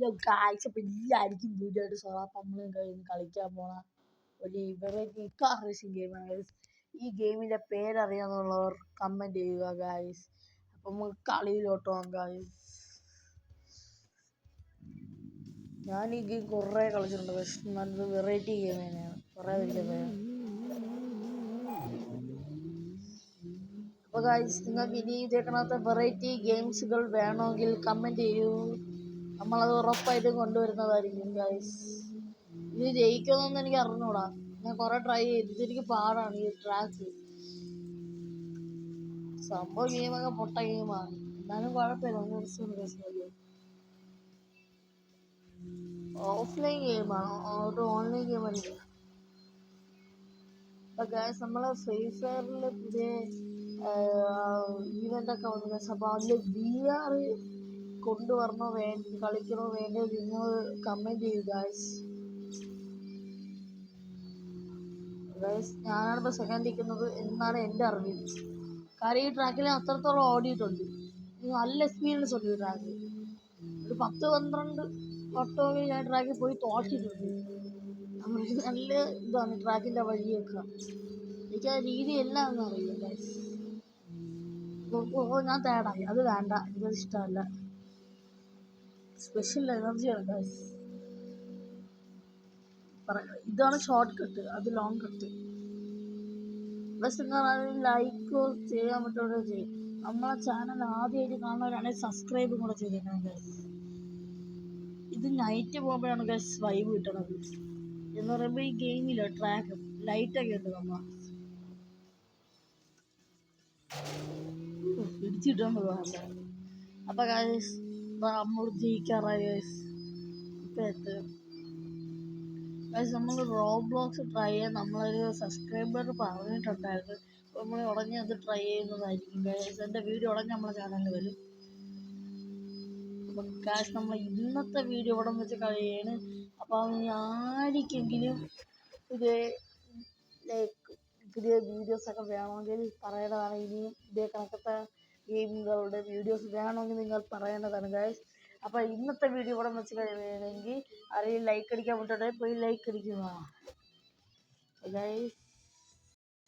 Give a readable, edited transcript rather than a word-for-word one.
Hello guys, അപ്പോൾ എല്ലാവർക്കും video ആയിട്ട് സോ അപ്പം നമ്മൾ കളിക്കാൻ പോണ ഒരു വെറൈറ്റി കാർ റേസിംഗ് ഗെയിമാണ് ഗൈസ്. ഈ ഗെയിമിൻ്റെ പേരറിയാമെന്നുള്ളവർ കമൻറ്റ് ചെയ്യുക ഗായ്സ്. അപ്പം നമുക്ക് കളിയിലോട്ട് പോകാം ഗായ്സ്. ഞാൻ ഈ ഗെയിം കുറേ കളിച്ചിട്ടുണ്ട്, പക്ഷെ നല്ലൊരു വെറൈറ്റി ഗെയിം തന്നെയാണ്. കുറേ വലിയ അപ്പോൾ ഗായ്സ്, നിങ്ങൾക്ക് ഇനി ഇതേക്കണത്തെ വെറൈറ്റി ഗെയിംസുകൾ വേണമെങ്കിൽ കമൻറ്റ് ചെയ്യൂ. നമ്മളത് ഉറപ്പായിട്ടും കൊണ്ടുവരുന്നതായിരിക്കും ഗൈസ്. ഇത് ജയിക്കുമെന്നൊന്നും എനിക്ക് അറിഞ്ഞൂടാ. ഞാൻ കുറേ ട്രൈ ചെയ്തു. ഇതെനിക്ക് പാടാണ് ഈ ട്രാക്ക്. സംഭവം ഗെയിമൊക്കെ പൊട്ട ഗെയിമാണ്, എന്നാലും കുഴപ്പമില്ല. രസമല്ലേ. ഓഫ്ലൈൻ ഗെയിമാണ്, ഒരു ഓൺലൈൻ ഗെയിമല്ല. അപ്പം ഗൈസ്, നമ്മൾ ഫ്രീ ഫയറിൽ പുതിയ ഈവൻ്റൊക്കെ വന്നു ഗൈസ്. അപ്പോൾ അതിൽ VR കൊണ്ടുവരണോ കളിക്കണോ വേണ്ടത് നിങ്ങൾ കമൻറ്റ് ചെയ്യൂ ഗൈസ്. ഞാനാണിപ്പോൾ സെക്കൻഡ് നിൽക്കുന്നത് എന്നാണ് എൻ്റെ അറിവിൽ. കാര്യം ഈ ട്രാക്കിൽ അത്രത്തോളം ഓടിയിട്ടുണ്ട്. നല്ല എക്സ്പീരിയൻസ് ഉണ്ട് ഈ ട്രാക്ക്. ഒരു 10-12 വട്ടമെങ്കിലും ഞാൻ ട്രാക്കിൽ പോയി തോറ്റിട്ടുണ്ട്. നല്ല ഇതാണ് ട്രാക്കിൻ്റെ വഴിയൊക്കെ. എനിക്ക് ആ രീതിയെല്ലാം ഒന്നും അറിയില്ല ഗൈസ്. ഞാൻ തേടായി, അത് വേണ്ട, എനിക്കത് ഇഷ്ടമല്ല. സ്പെഷ്യൽ എനർജിയാണ് ഗൈസ്. ഇതാണ് ഷോർട്ട് കട്ട്, അത് ലോങ് കട്ട്. ബസ് നിങ്ങൾ ലൈക്ക് ചെയ്യാൻ പറ്റുമോ ചെയ്യും. നമ്മളെ ചാനൽ ആദ്യമായിട്ട് കാണുന്നവരാണെങ്കിൽ സബ്സ്ക്രൈബും കൂടെ ചെയ്തേക്കണം ഗൈസ്. ഇത് നൈറ്റ് പോകുമ്പോഴാണ് ഗൈസ് വൈബ് കിട്ടണത്. എന്ന് പറയുമ്പോൾ ഈ ഗെയിമില്ല ട്രാക്ക് ലൈറ്റൊക്കെ ഉണ്ട്. നമ്മൾ പിടിച്ചിട്ടുണ്ട് വേണ്ട. അപ്പം ഗൈസ്, നമ്മൾ ജയിക്കാറായി ഗൈസ്. ഇപ്പം എത്തും ഗൈസ്. നമ്മൾ റോബ്ലോക്സ് ട്രൈ ചെയ്യാൻ നമ്മളൊരു സബ്സ്ക്രൈബർ പറഞ്ഞിട്ടുണ്ടായിരുന്നു. അപ്പോൾ നമ്മൾ ഉടനെ അത് ട്രൈ ചെയ്യുന്നതായിരിക്കും ഗൈസ്. എൻ്റെ വീഡിയോ ഉടനെ നമ്മളെ ചാനലിൽ വരും. അപ്പം ഗൈസ്, നമ്മൾ ഇന്നത്തെ വീഡിയോ ഇവിടെ വെച്ച് കഴിയാണ്. അപ്പം ആർക്കെങ്കിലും പുതിയ വീഡിയോസൊക്കെ വേണമെങ്കിൽ പറയേണ്ടതാണ്. ഇനിയും ഇതേ കണക്കത്തെ ഗെയിമുകളുടെ വീഡിയോസ് വേണമെങ്കിൽ നിങ്ങൾ പറയേണ്ടതാണ് ഗൈസ്. അപ്പോൾ ഇന്നത്തെ വീഡിയോ ഇവിടെ വെച്ച് കഴിയുകയാണെങ്കിൽ ആരെയും ലൈക്ക് അടിക്കാൻ പറ്റട്ടെ, പോയി ലൈക്ക് അടിക്കുക ഗൈസ്.